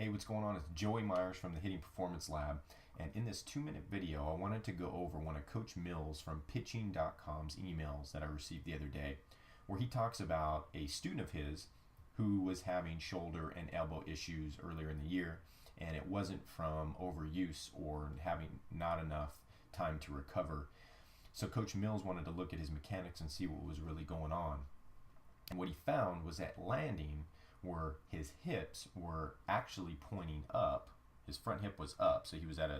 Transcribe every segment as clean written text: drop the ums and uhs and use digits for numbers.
Hey, what's going on? It's Joey Myers from the Hitting Performance Lab. And in this 2-minute video, I wanted to go over one of Coach Mills from pitching.com's emails that I received the other day, where he talks about a student of his who was having shoulder and elbow issues earlier in the year, and it wasn't from overuse or having not enough time to recover. So Coach Mills wanted to look at his mechanics and see what was really going on. And what he found was that landing, where his hips were actually pointing up, his front hip was up, so he was at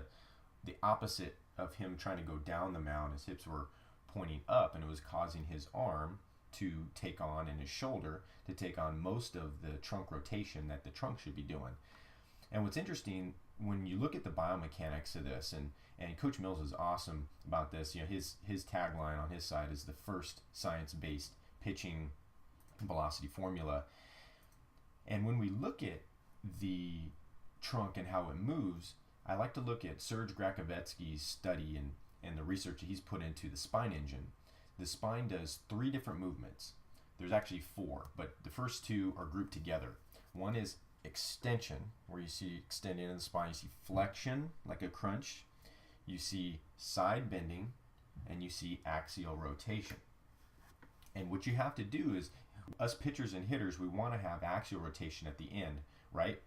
the opposite of him trying to go down the mound. His hips were pointing up, and it was causing his arm to take on, and his shoulder to take on most of the trunk rotation that the trunk should be doing. And what's interesting, when you look at the biomechanics of this, and Coach Mills is awesome about this. His tagline on his side is the first science-based pitching velocity formula. And when we look at the trunk and how it moves, I like to look at Serge Grakovetsky's study and the research that he's put into the spine engine. The spine does 3 different movements. There's actually 4, but the first 2 are grouped together. One is extension, where you see extending in the spine. You see flexion, like a crunch. You see side bending, and you see axial rotation. And what you have to do is, us pitchers and hitters, we want to have axial rotation at the end, right?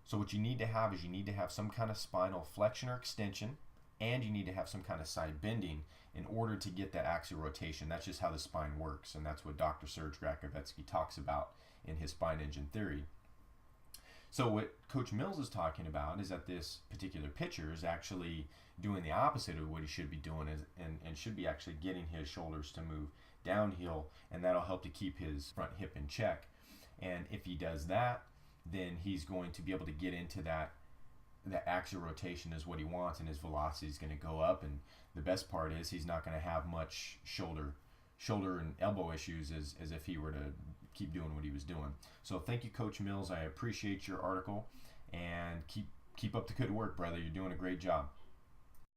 So what you need to have is you need to have some kind of spinal flexion or extension, and you need to have some kind of side bending in order to get that axial rotation. That's just how the spine works, and that's what Dr. Serge Grakovetsky talks about in his spine engine theory. So what Coach Mills is talking about is that this particular pitcher is actually doing the opposite of what he should be doing, and should be actually getting his shoulders to move downhill, and that'll help to keep his front hip in check. And if he does that, then he's going to be able to get into that axial rotation is what he wants, and his velocity is going to go up. And the best part is he's not going to have much shoulder and elbow issues as if he were to keep doing what he was doing. So thank you, Coach Mills. I appreciate your article, and keep up the good work, brother. You're doing a great job.